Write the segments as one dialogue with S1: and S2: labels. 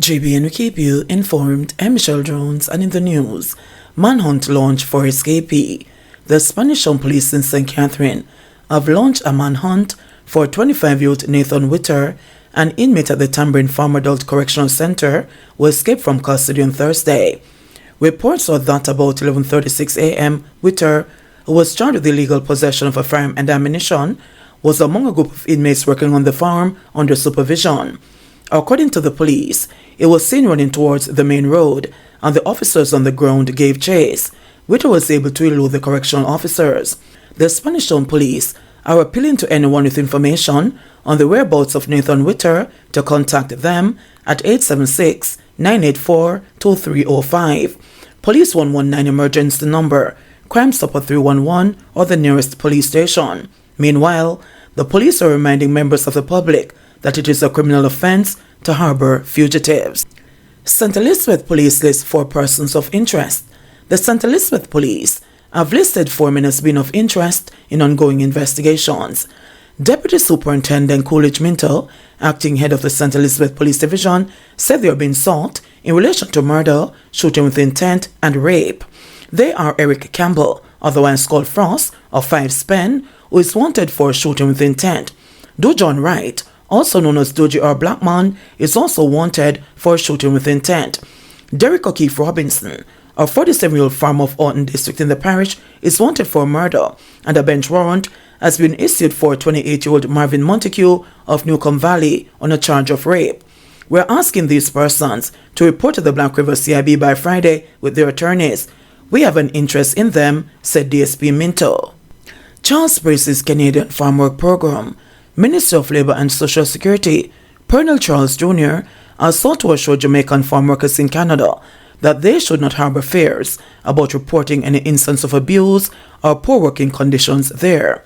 S1: JBNN will keep you informed. I'm Michelle Jones, and in the news, manhunt launched for escapee. The Spanish-owned police in St. Catherine have launched a manhunt for 25-year-old Nathan Witter, an inmate at the Tambourine Farm Adult Correctional Center, who escaped from custody on Thursday. Reports are that about 11:36 a.m., Witter, who was charged with illegal possession of a firearm and ammunition, was among a group of inmates working on the farm under supervision. According to the police, he was seen running towards the main road, and the officers on the ground gave chase. Witter was able to elude the correctional officers. The Spanish-owned police are appealing to anyone with information on the whereabouts of Nathan Witter to contact them at 876-984-2305, Police 119 emergency number, Crime Stopper 311, or the nearest police station. Meanwhile, the police are reminding members of the public that it is a criminal offense to harbor fugitives. St. Elizabeth Police lists 4 persons of interest. The St. Elizabeth Police have listed 4 men as being of interest in ongoing investigations. Deputy Superintendent Coolidge Minto, acting head of the St. Elizabeth Police Division, said they are being sought in relation to murder, shooting with intent, and rape. They are Eric Campbell, otherwise called Frost, of 5 Spen, who is wanted for shooting with intent. Dujon Wright, also known as Doji R. Blackman, is also wanted for shooting with intent. Derek O'Keefe Robinson, a 47-year-old farmer of Orton District in the parish, is wanted for murder, and a bench warrant has been issued for 28-year-old Marvin Montague of Newcomb Valley on a charge of rape. We're asking these persons to report to the Black River CIB by Friday with their attorneys. We have an interest in them, said DSP Minto. Charles Brace's Canadian Farm Work Program, Minister of Labour and Social Security, Pernell Charles Jr., has sought to assure Jamaican farm workers in Canada that they should not harbor fears about reporting any instance of abuse or poor working conditions there.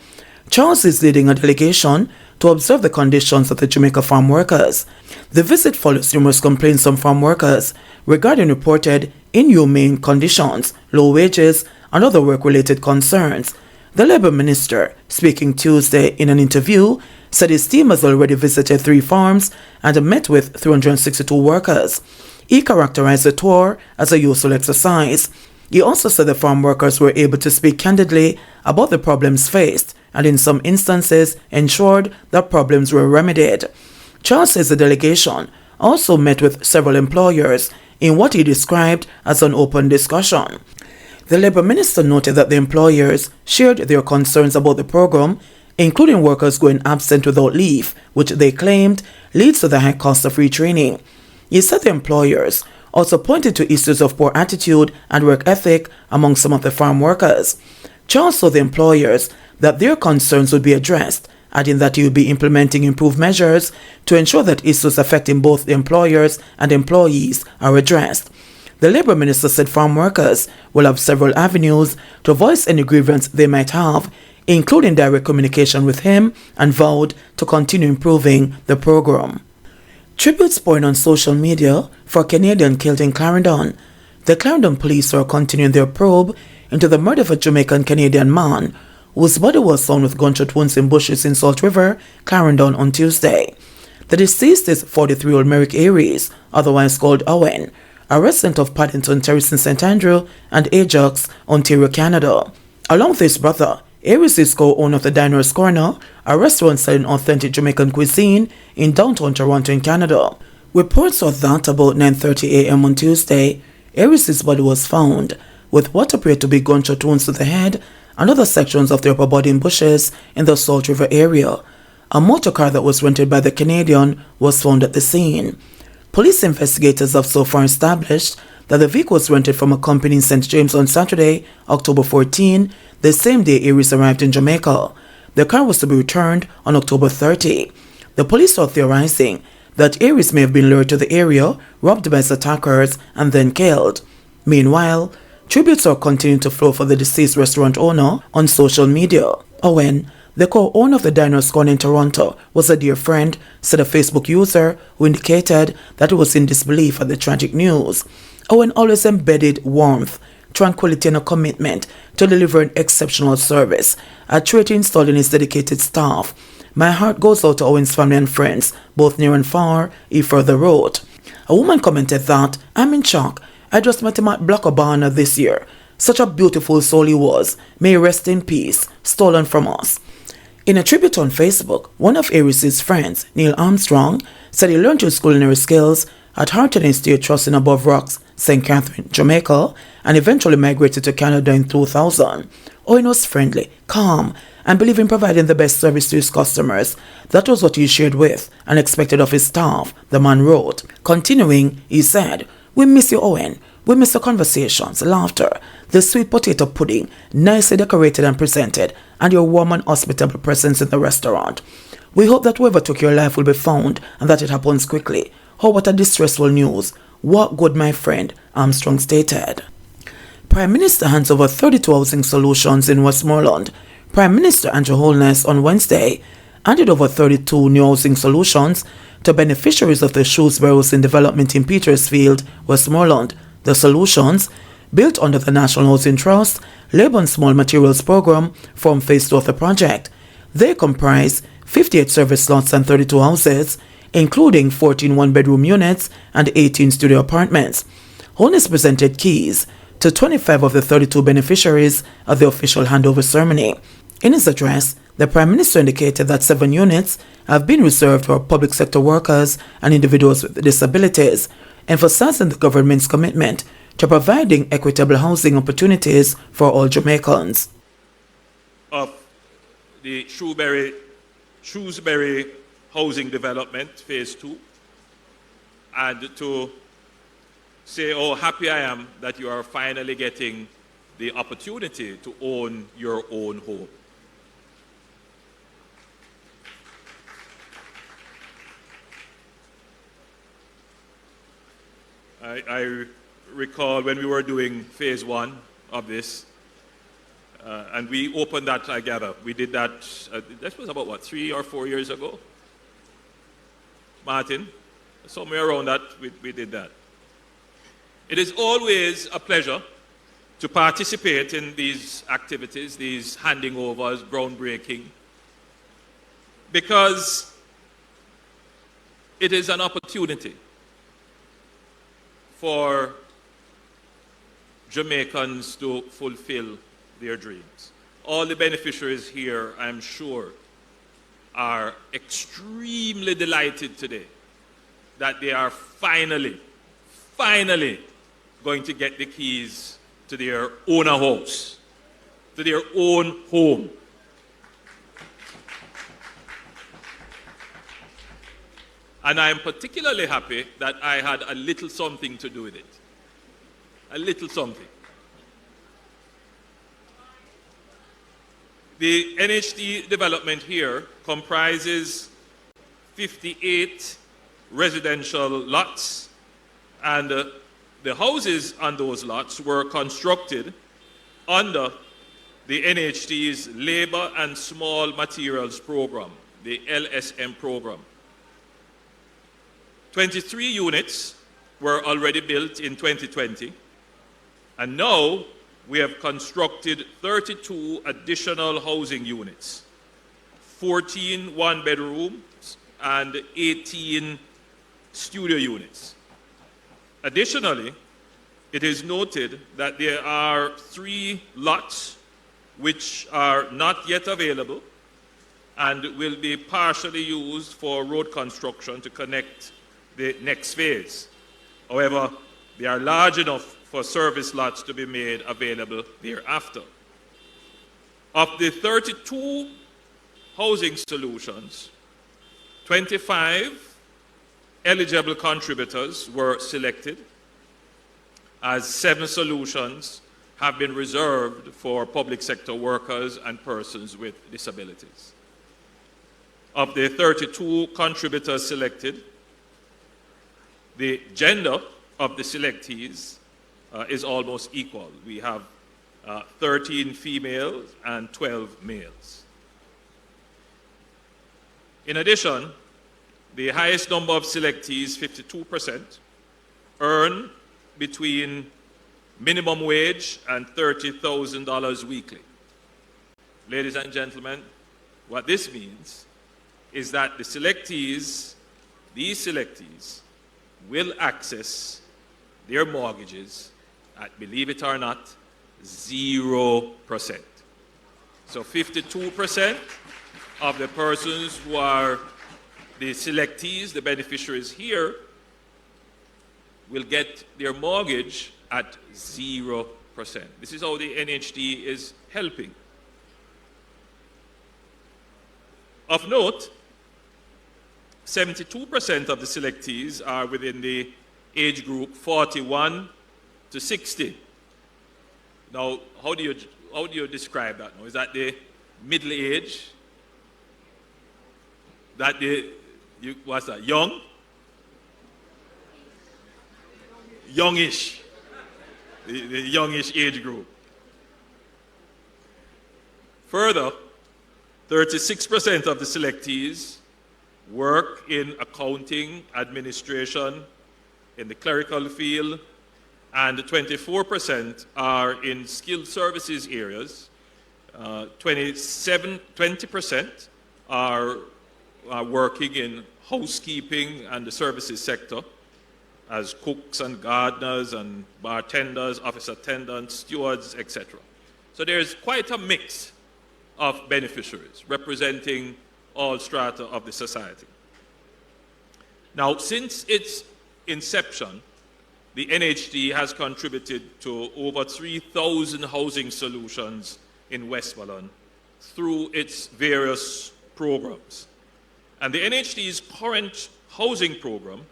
S1: Charles is leading a delegation to observe the conditions of the Jamaica farm workers. The visit follows numerous complaints from farm workers regarding reported inhumane conditions, low wages, and other work-related concerns. The Labour Minister, speaking Tuesday in an interview, said his team has already visited 3 farms and met with 362 workers. He characterized the tour as a useful exercise. He also said the farm workers were able to speak candidly about the problems faced and in some instances ensured that problems were remedied. Charles says the delegation also met with several employers in what he described as an open discussion. The Labour Minister noted that the employers shared their concerns about the program, including workers going absent without leave, which they claimed leads to the high cost of retraining. He said the employers also pointed to issues of poor attitude and work ethic among some of the farm workers. Charles told the employers that their concerns would be addressed, adding that he would be implementing improved measures to ensure that issues affecting both the employers and employees are addressed. The Labour Minister said farm workers will have several avenues to voice any grievance they might have, including direct communication with him, and vowed to continue improving the program. Tributes pouring on social media for a Canadian killed in Clarendon. The Clarendon police are continuing their probe into the murder of a Jamaican-Canadian man whose body was found with gunshot wounds in bushes in Salt River, Clarendon on Tuesday. The deceased is 43-year-old Merrick Aries, otherwise called Owen, a resident of Paddington Terrace in St. Andrew and Ajax, Ontario, Canada. Along with his brother, Aries is co-owner of the Diner's Corner, a restaurant selling authentic Jamaican cuisine in downtown Toronto in Canada. Reports are that about 9:30 a.m. on Tuesday, Aries' body was found with what appeared to be gunshot wounds to the head and other sections of the upper body in bushes in the Salt River area. A motor car that was rented by the Canadian was found at the scene. Police investigators have so far established that the vehicle was rented from a company in St. James on Saturday, October 14, the same day Aries arrived in Jamaica. The car was to be returned on October 30. The police are theorizing that Aries may have been lured to the area, robbed by his attackers, and then killed. Meanwhile, tributes are continuing to flow for the deceased restaurant owner on social media. Owen, the co-owner of the Diner's Corner in Toronto, was a dear friend, said a Facebook user who indicated that he was in disbelief at the tragic news. Owen always embedded warmth, tranquility, and a commitment to deliver an exceptional service, a trait he installed in his dedicated staff. My heart goes out to Owen's family and friends, both near and far, he further wrote. A woman commented that, "I'm in shock. I just met him at Blackabana this year. Such a beautiful soul he was. May he rest in peace. Stolen from us." In a tribute on Facebook, one of Aries' friends, Neil Armstrong, said he learned his culinary skills at Harton Estate Trust in Above Rocks, St. Catherine, Jamaica, and eventually migrated to Canada in 2000. Owen was friendly, calm, and believed in providing the best service to his customers. That was what he shared with and expected of his staff, the man wrote. Continuing, he said, "We miss you, Owen. We miss the conversations, laughter, the sweet potato pudding, nicely decorated and presented, and your warm and hospitable presence in the restaurant. We hope that whoever took your life will be found and that it happens quickly. Oh, what a distressful news. What good, my friend," Armstrong stated. Prime Minister hands over 32 housing solutions in Westmoreland. Prime Minister Andrew Holness on Wednesday handed over 32 new housing solutions to beneficiaries of the Shrewsbury Housing Development in Petersfield, Westmoreland. The solutions, built under the National Housing Trust, Labour and Small Materials Program, form phase 2 of the project. They comprise 58 service lots and 32 houses, including 14 one-bedroom units and 18 studio apartments. Holness presented keys to 25 of the 32 beneficiaries at the official handover ceremony. In his address, the Prime Minister indicated that 7 units have been reserved for public sector workers and individuals with disabilities, emphasizing the government's commitment to providing equitable housing opportunities for all Jamaicans.
S2: Of the Shrewsbury Housing Development, Phase 2, and to say how happy I am that you are finally getting the opportunity to own your own home. I recall when we were doing phase 1 of this, and we opened that together. We did that, that was about what, 3 or 4 years ago? Martin? Somewhere around that, we did that. It is always a pleasure to participate in these activities, these handing overs, groundbreaking, because it is an opportunity for Jamaicans to fulfill their dreams. All the beneficiaries here, I'm sure, are extremely delighted today that they are finally going to get the keys to their own house, to their own home. And I'm particularly happy that I had a little something to do with it. A little something. The NHD development here comprises 58 residential lots, and the houses on those lots were constructed under the NHD's Labour and Small Materials Program, the LSM program. 23 units were already built in 2020, and now we have constructed 32 additional housing units, 14 one-bedrooms and 18 studio units. Additionally, it is noted that there are 3 lots which are not yet available and will be partially used for road construction to connect the next phase. However, they are large enough for service lots to be made available thereafter. Of the 32 housing solutions, 25 eligible contributors were selected, as 7 solutions have been reserved for public sector workers and persons with disabilities. Of the 32 contributors selected, the gender of the selectees is almost equal. We have 13 females and 12 males. In addition, the highest number of selectees, 52%, earn between minimum wage and $30,000 weekly. Ladies and gentlemen, what this means is that these selectees, will access their mortgages at, believe it or not, 0%. So 52% of the persons who are the selectees, the beneficiaries here, will get their mortgage at 0%. This is how the NHD is helping. Of note, 72% of the selectees are within the age group 41 to 60. Now, how do you describe that now? Is that the middle age? What's that, young? Youngish. The youngish age group. Further, 36% of the selectees work in accounting, administration, in the clerical field, and 24% are in skilled services areas. 20% are working in housekeeping and the services sector as cooks and gardeners and bartenders, office attendants, stewards, etc. So there's quite a mix of beneficiaries representing all strata of the society. Now, since its inception, the NHD has contributed to over 3,000 housing solutions in Westmoreland through its various programs. And the NHD's current housing program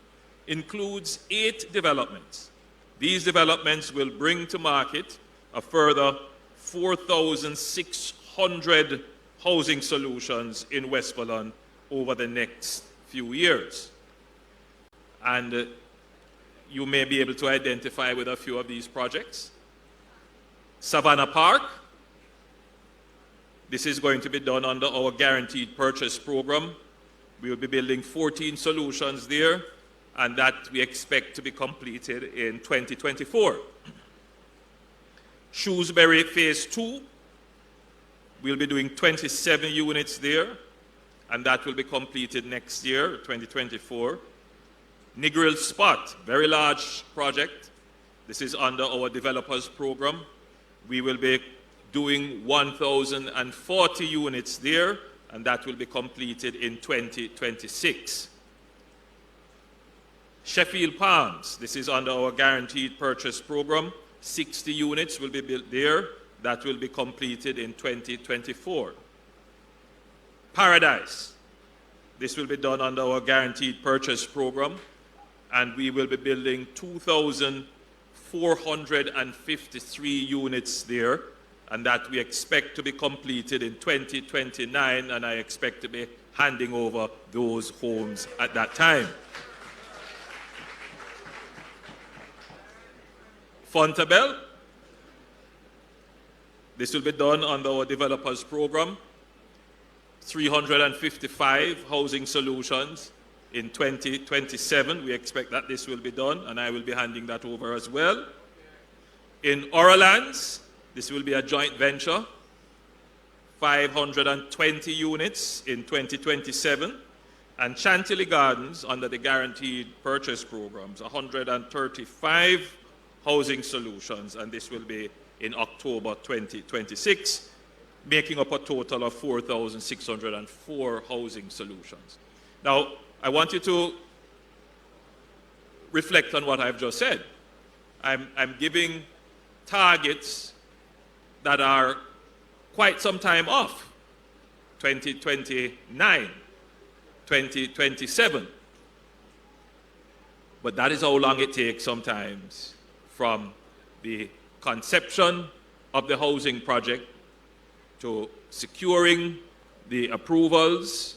S2: includes 8 developments. These developments will bring to market a further 4,600 housing solutions in Westmoreland over the next few years. And you may be able to identify with a few of these projects. Savannah Park. This is going to be done under our guaranteed purchase program. We will be building 14 solutions there, and that we expect to be completed in 2024. Shrewsbury Phase 2, we'll be doing 27 units there, and that will be completed next year, 2024. Negril Spot, very large project. This is under our developers program. We will be doing 1,040 units there, and that will be completed in 2026. Sheffield Palms, this is under our guaranteed purchase program. 60 units will be built there. That will be completed in 2024. Paradise, this will be done under our guaranteed purchase program, and we will be building 2,453 units there, and that we expect to be completed in 2029, and I expect to be handing over those homes at that time. Fontabelle, this will be done under our developers program. 355 housing solutions in 2027. We expect that this will be done, and I will be handing that over as well. In Oralands, this will be a joint venture. 520 units in 2027. And Chantilly Gardens, under the guaranteed purchase programs, 135 housing solutions, and this will be in October 2026, making up a total of 4,604 housing solutions. Now, I want you to reflect on what I've just said. I'm giving targets that are quite some time off, 2029, 2027. But that is how long it takes sometimes from the conception of the housing project to securing the approvals,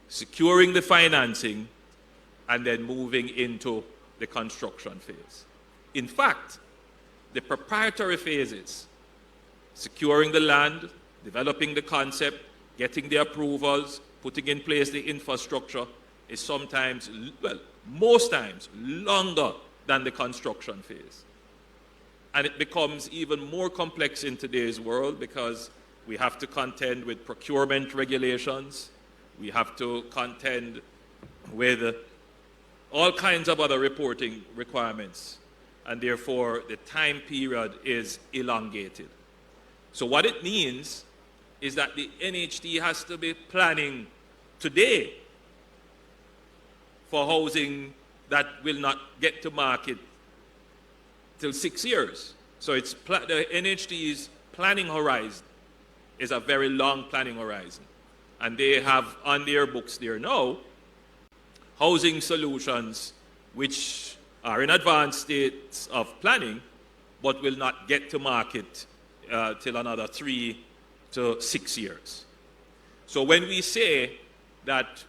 S2: securing the financing, and then moving into the construction phase. In fact, the preparatory phases, securing the land, developing the concept, getting the approvals, putting in place the infrastructure, is sometimes, well, most times, longer than the construction phase. And it becomes even more complex in today's world because we have to contend with procurement regulations. We have to contend with all kinds of other reporting requirements, and therefore the time period is elongated. So what it means is that the NHD has to be planning today for housing that will not get to market till 6 years. So it's the NHD's planning horizon is a very long planning horizon. And they have on their books there now housing solutions which are in advanced states of planning but will not get to market till another 3 to 6 years. So when we say that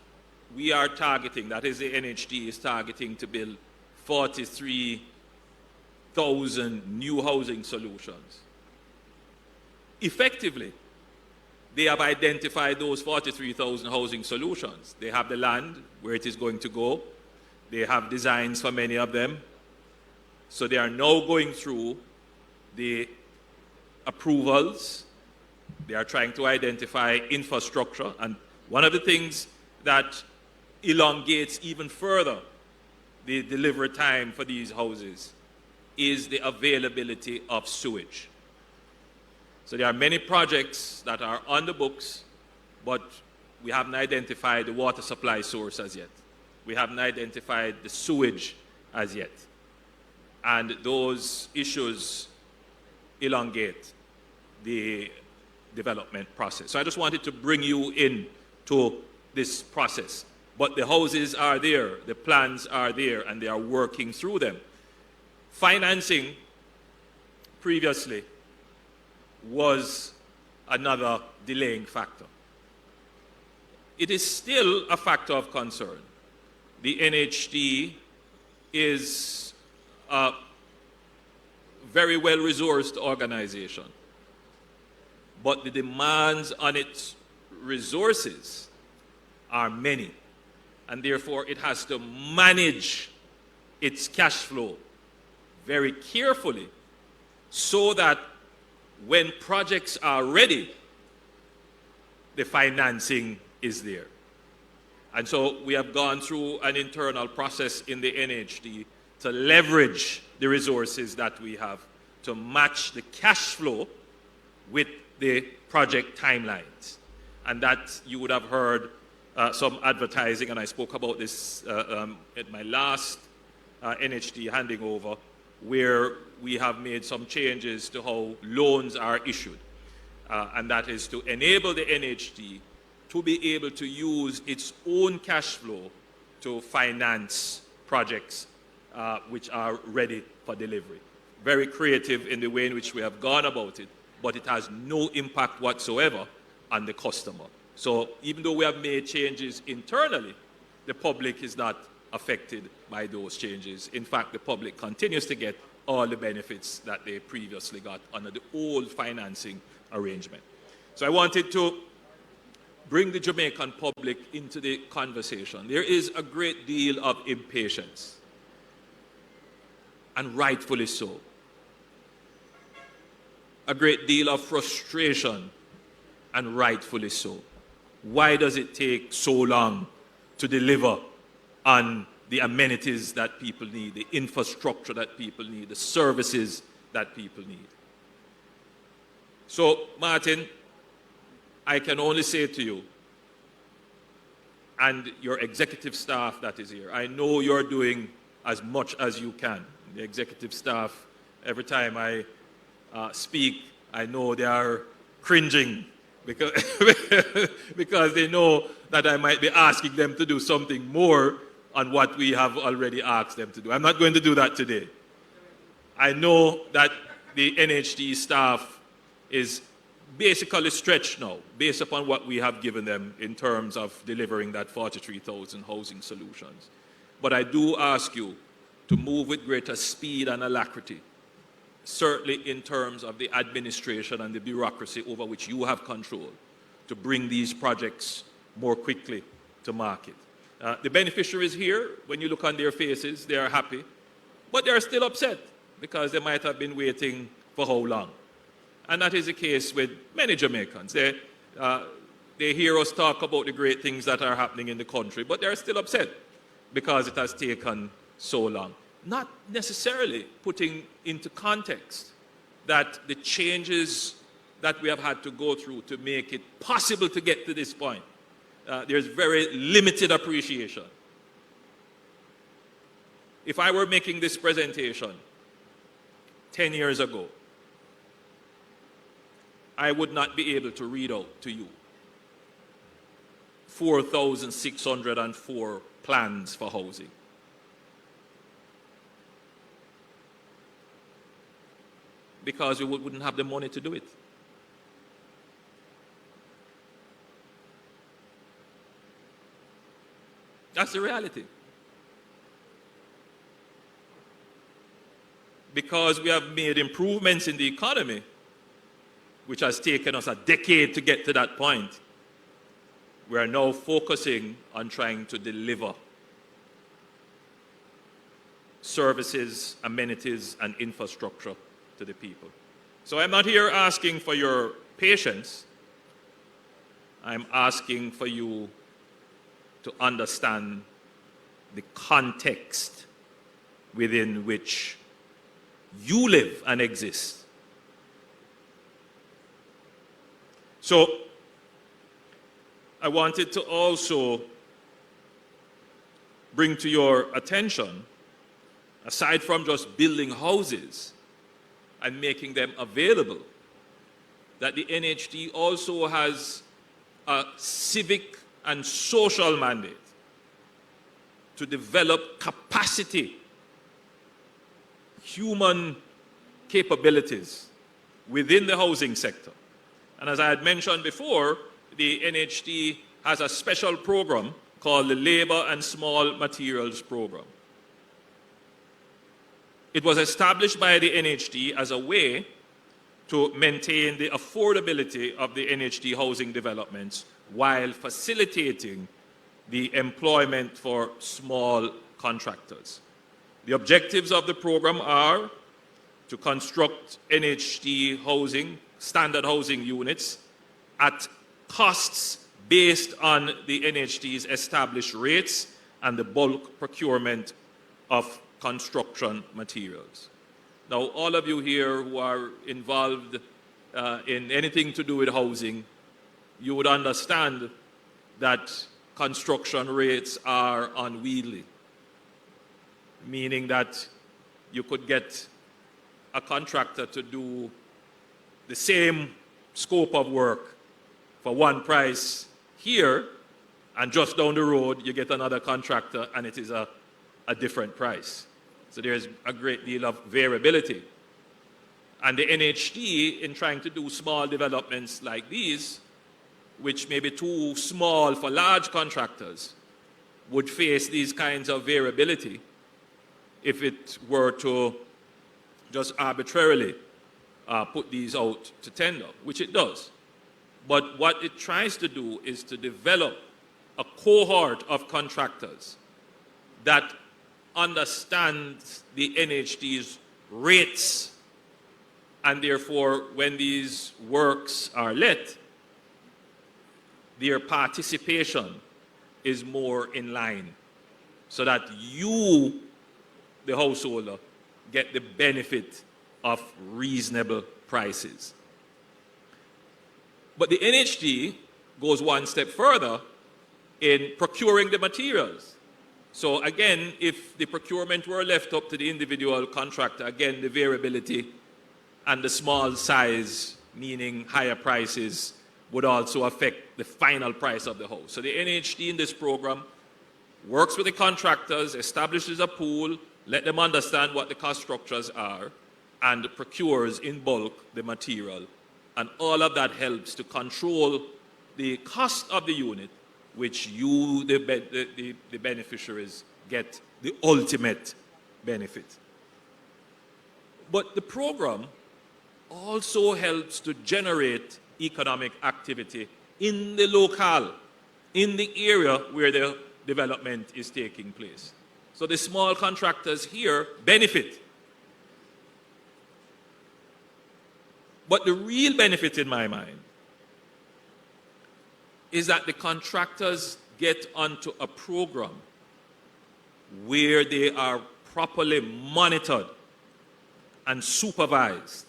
S2: we are targeting, that is the NHD is targeting to build 43,000 new housing solutions, effectively, they have identified those 43,000 housing solutions. They have the land where it is going to go. They have designs for many of them. So they are now going through the approvals. They are trying to identify infrastructure. And one of the things that elongates even further the delivery time for these houses is the availability of sewage. So there are many projects that are on the books, but we haven't identified the water supply source as yet. We haven't identified the sewage as yet. And those issues elongate the development process. So I just wanted to bring you in to this process. But the houses are there, the plans are there, and they are working through them. Financing previously was another delaying factor. It is still a factor of concern. The NHD is a very well-resourced organization, but the demands on its resources are many, and therefore it has to manage its cash flow very carefully so that when projects are ready, the financing is there. And so we have gone through an internal process in the NHD to leverage the resources that we have to match the cash flow with the project timelines. And that you would have heard some advertising, and I spoke about this at my last NHD handing over, where we have made some changes to how loans are issued. And that is to enable the NHD to be able to use its own cash flow to finance projects which are ready for delivery. Very creative in the way in which we have gone about it, but it has no impact whatsoever on the customer. So even though we have made changes internally, the public is not affected by those changes. In fact, the public continues to get all the benefits that they previously got under the old financing arrangement. So I wanted to bring the Jamaican public into the conversation. There is a great deal of impatience, and rightfully so. A great deal of frustration, and rightfully so. Why does it take so long to deliver on the amenities that people need, the infrastructure that people need, the services that people need? So, Martin, I can only say to you, and your executive staff that is here, I know you're doing as much as you can. The executive staff, every time I speak, I know they are cringing because, because they know that I might be asking them to do something more on what we have already asked them to do. I'm not going to do that today. I know that the NHD staff is basically stretched now, based upon what we have given them in terms of delivering that 43,000 housing solutions. But I do ask you to move with greater speed and alacrity, certainly in terms of the administration and the bureaucracy over which you have control, to bring these projects more quickly to market. The beneficiaries here, when you look on their faces, they are happy, but they are still upset because they might have been waiting for how long. And that is the case with many Jamaicans. They hear us talk about the great things that are happening in the country, but they're still upset because it has taken so long. Not necessarily putting into context that the changes that we have had to go through to make it possible to get to this point, there's very limited appreciation. If I were making this presentation 10 years ago, I would not be able to read out to you 4,604 plans for housing. Because we wouldn't have the money to do it. That's the reality. Because we have made improvements in the economy, which has taken us a decade to get to that point, we are now focusing on trying to deliver services, amenities, and infrastructure to the people. So I'm not here asking for your patience. I'm asking for you to understand the context within which you live and exist. So, I wanted to also bring to your attention, aside from just building houses and making them available, that the NHD also has a civic and social mandate to develop capacity, human capabilities within the housing sector. And as I had mentioned before, the NHD has a special program called the Labor and Small Materials Program. It was established by the NHD as a way to maintain the affordability of the NHD housing developments while facilitating the employment for small contractors. The objectives of the program are to construct NHD housing, standard housing units, at costs based on the NHD's established rates and the bulk procurement of construction materials. Now, all of you here who are involved in anything to do with housing, you would understand that construction rates are unwieldy, meaning that you could get a contractor to do the same scope of work for one price here, and just down the road you get another contractor and it is a different price. So there's a great deal of variability. And the NHD, in trying to do small developments like these, which may be too small for large contractors, would face these kinds of variability if it were to just arbitrarily put these out to tender, which it does. But what it tries to do is to develop a cohort of contractors that understands the NHD's rates, and therefore when these works are let, their participation is more in line, so that you, the householder, get the benefit of reasonable prices. But the NHD goes one step further in procuring the materials. So again, if the procurement were left up to the individual contractor, again, the variability and the small size, meaning higher prices, would also affect the final price of the house. So the NHD in this program works with the contractors, establishes a pool, let them understand what the cost structures are, and procures in bulk the material. And all of that helps to control the cost of the unit, which you, the beneficiaries, get the ultimate benefit. But the program also helps to generate economic activity in the locale, in the area where the development is taking place. So the small contractors here benefit. But the real benefit in my mind is that the contractors get onto a program where they are properly monitored and supervised,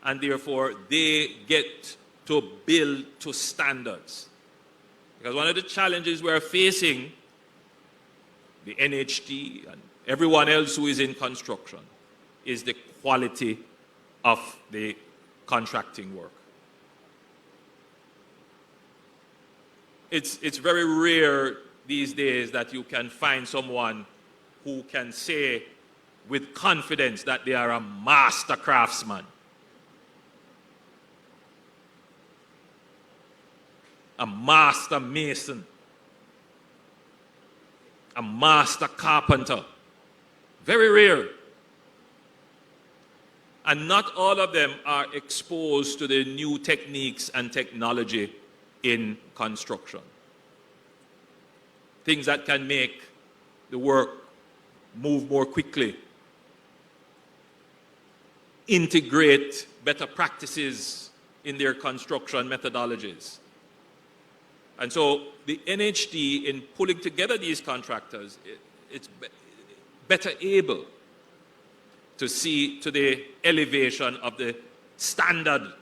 S2: and therefore they get to build to standards. Because one of the challenges we're facing, the NHT and everyone else who is in construction, is the quality of the contracting work. It's very rare these days that you can find someone who can say with confidence that they are a master craftsman, a master mason, a master carpenter. Very rare. And not all of them are exposed to the new techniques and technology in construction. Things that can make the work move more quickly, integrate better practices in their construction methodologies. And so the NHD, in pulling together these contractors, it's better able to see to the elevation of the standard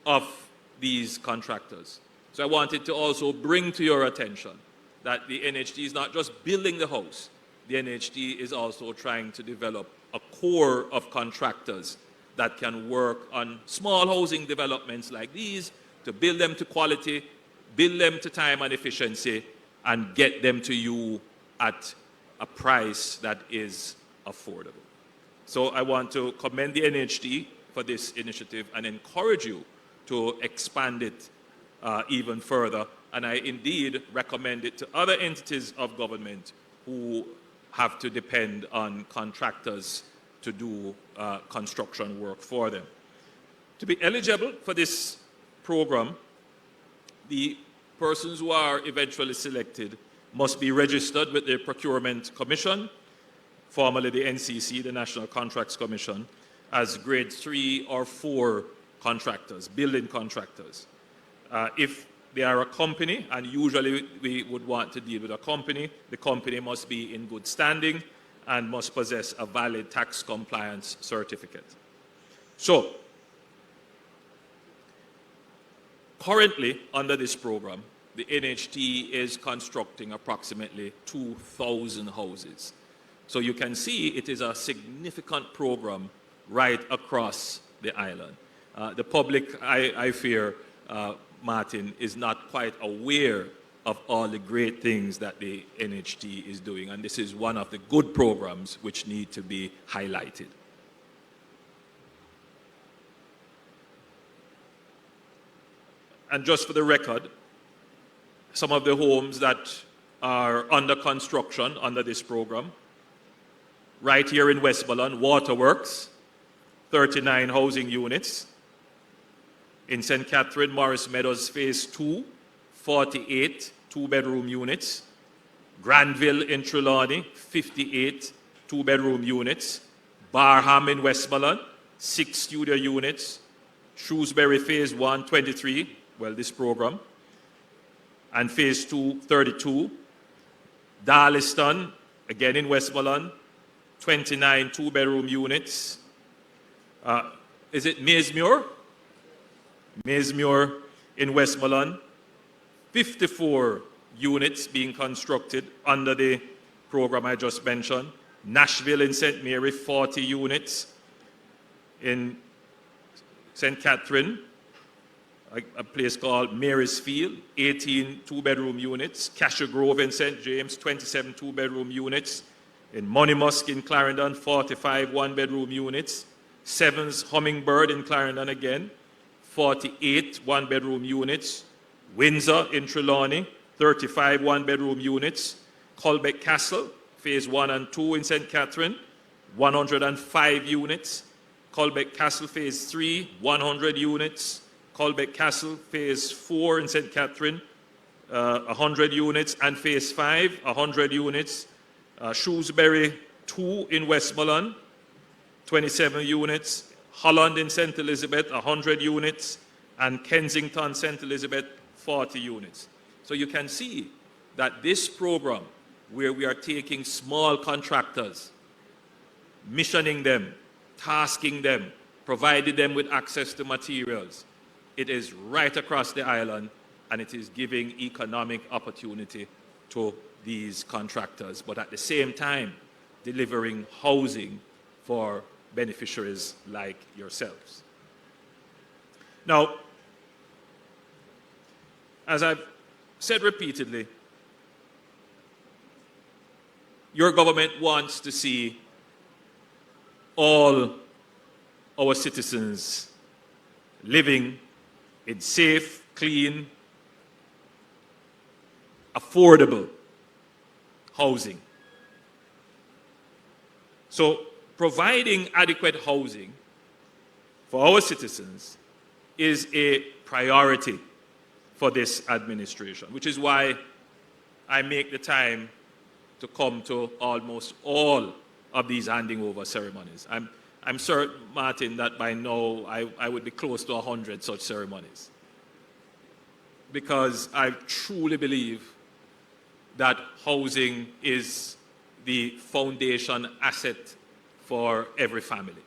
S2: of these contractors. So I wanted to also bring to your attention that the NHD is not just building the house. The NHD is also trying to develop a core of contractors that can work on small housing developments like these, to build them to quality, build them to time and efficiency, and get them to you at a price that is affordable. So I want to commend the NHD for this initiative and encourage you to expand it even further. And I indeed recommend it to other entities of government who have to depend on contractors to do construction work for them. To be eligible for this program, the persons who are eventually selected must be registered with the Procurement Commission, formerly the NCC, the National Contracts Commission, as grade 3 or 4 contractors, building contractors. If they are a company, and usually we would want to deal with a company, the company must be in good standing and must possess a valid tax compliance certificate. So, currently, under this program, the NHT is constructing approximately 2,000 houses. So you can see it is a significant program right across the island. The public, I fear, Martin, is not quite aware of all the great things that the NHT is doing, and this is one of the good programs which need to be highlighted. And just for the record, some of the homes that are under construction under this program, right here in Westmoreland, Waterworks, 39 housing units. In St. Catherine, Morris Meadows Phase 2, 48 two-bedroom units. Granville in Trelawney, 58 two-bedroom units. Barham in Westmoreland, 6 studio units. Shrewsbury Phase 1, 23, well, this program. And Phase 2, 32. Darliston, again in Westmoreland, 29 two-bedroom units. Is it Maysmuir? Maysmuir in Westmoreland, 54 units being constructed under the program I just mentioned. Nashville in St. Mary, 40 units. In St. Catherine, a place called Marysfield, 18 two-bedroom units. Cashew Grove in St. James, 27 two-bedroom units. In Moneymusk in Clarendon, 45 one-bedroom units. Sevens Hummingbird in Clarendon again, 48 one-bedroom units. Windsor in Trelawney, 35 one-bedroom units. Colbeck Castle, Phase 1 and 2 in St. Catherine, 105 units. Colbeck Castle Phase 3, 100 units. Colbeck Castle Phase 4 in St. Catherine, 100 units. And Phase 5, 100 units. Shrewsbury 2 in Westmoreland, 27 units. Holland in St. Elizabeth, 100 units. And Kensington, St. Elizabeth, 40 units. So you can see that this program where we are taking small contractors, missioning them, tasking them, providing them with access to materials. It is right across the island, and it is giving economic opportunity to these contractors, but at the same time, delivering housing for beneficiaries like yourselves. Now, as I've said repeatedly, your government wants to see all our citizens living in safe, clean, affordable housing. So, providing adequate housing for our citizens is a priority for this administration, which is why I make the time to come to almost all of these handing over ceremonies. I'm certain, Martin, that by now I would be close to 100 such ceremonies, because I truly believe that housing is the foundation asset for every family.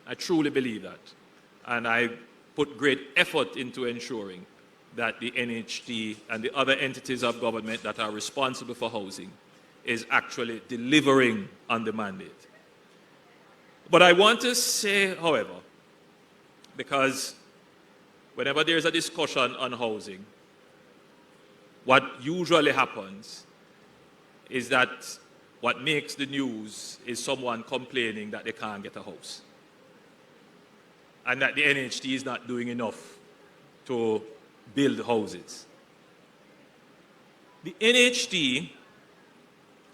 S2: I truly believe that. And I put great effort into ensuring that the NHT and the other entities of government that are responsible for housing is actually delivering on the mandate. But I want to say, however, because whenever there's a discussion on housing, what usually happens is that what makes the news is someone complaining that they can't get a house, and that the NHT is not doing enough to build houses. The NHT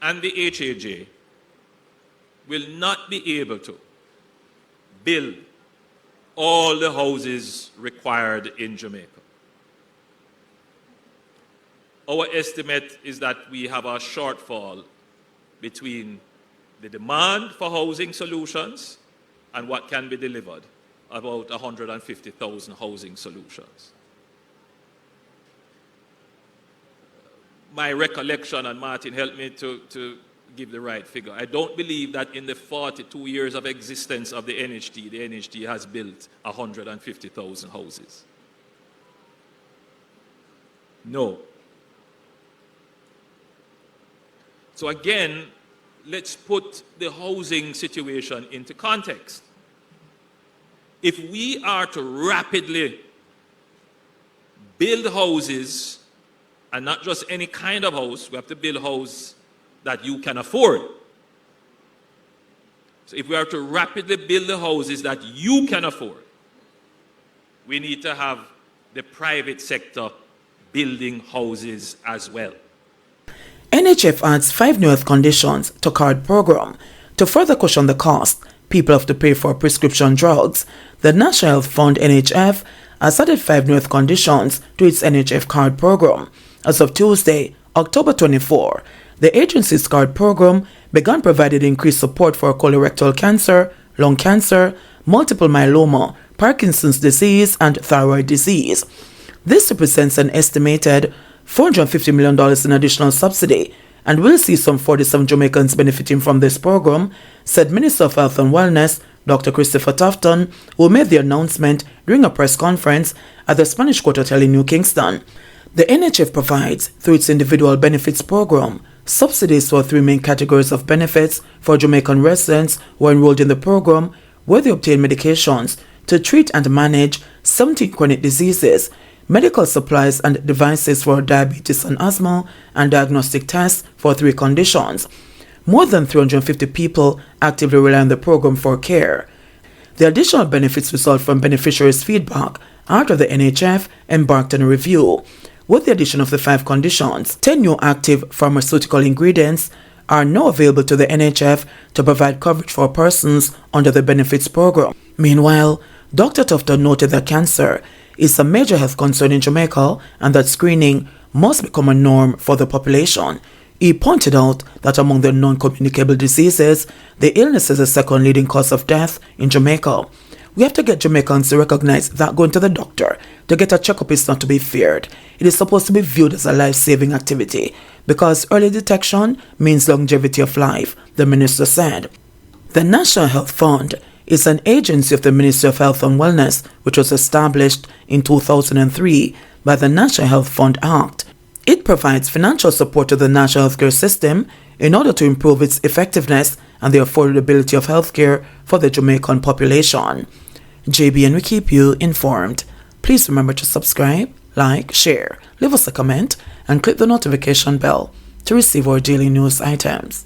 S2: and the HAJ will not be able to build all the houses required in Jamaica. Our estimate is that we have a shortfall between the demand for housing solutions and what can be delivered, about 150,000 housing solutions. My recollection, and Martin helped me to give the right figure, I don't believe that in the 42 years of existence of the NHT has built 150,000 houses. No. So again, let's put the housing situation into context. If we are to rapidly build houses, and not just any kind of house, we have to build a house that you can afford. So if we are to rapidly build the houses that you can afford, we need to have the private sector building houses as well.
S1: NHF adds 5 new health conditions to card program. To further cushion the cost people have to pay for prescription drugs, the National Health Fund NHF has added 5 new health conditions to its NHF card program. As of Tuesday, October 24, the agency's card program began providing increased support for colorectal cancer, lung cancer, multiple myeloma, Parkinson's disease, and thyroid disease. This represents an estimated $450 million in additional subsidy, and will see some 47 Jamaicans benefiting from this program, said Minister of Health and Wellness, Dr. Christopher Tufton, who made the announcement during a press conference at the Spanish Court Hotel in New Kingston. The NHF provides, through its individual benefits program, subsidies for 3 main categories of benefits for Jamaican residents who are enrolled in the program, where they obtain medications to treat and manage 17 chronic diseases, medical supplies and devices for diabetes and asthma, and diagnostic tests for 3 conditions. More than 350 people actively rely on the program for care. The additional benefits result from beneficiaries' feedback after the NHF embarked on a review. With the addition of the 5 conditions, 10 new active pharmaceutical ingredients are now available to the NHF to provide coverage for persons under the benefits program. Meanwhile, Dr. Tufton noted that cancer is a major health concern in Jamaica and that screening must become a norm for the population. He pointed out that among the non-communicable diseases, the illness is the second leading cause of death in Jamaica. We have to get Jamaicans to recognize that going to the doctor to get a checkup is not to be feared. It is supposed to be viewed as a life-saving activity. because early detection means longevity of life, the minister said. The National Health Fund is an agency of the Ministry of Health and Wellness, which was established in 2003 by the National Health Fund Act. It provides financial support to the national healthcare system in order to improve its effectiveness and the affordability of healthcare for the Jamaican population. JBN will keep you informed. Please remember to subscribe, like, share, leave us a comment, and click the notification bell to receive our daily news items.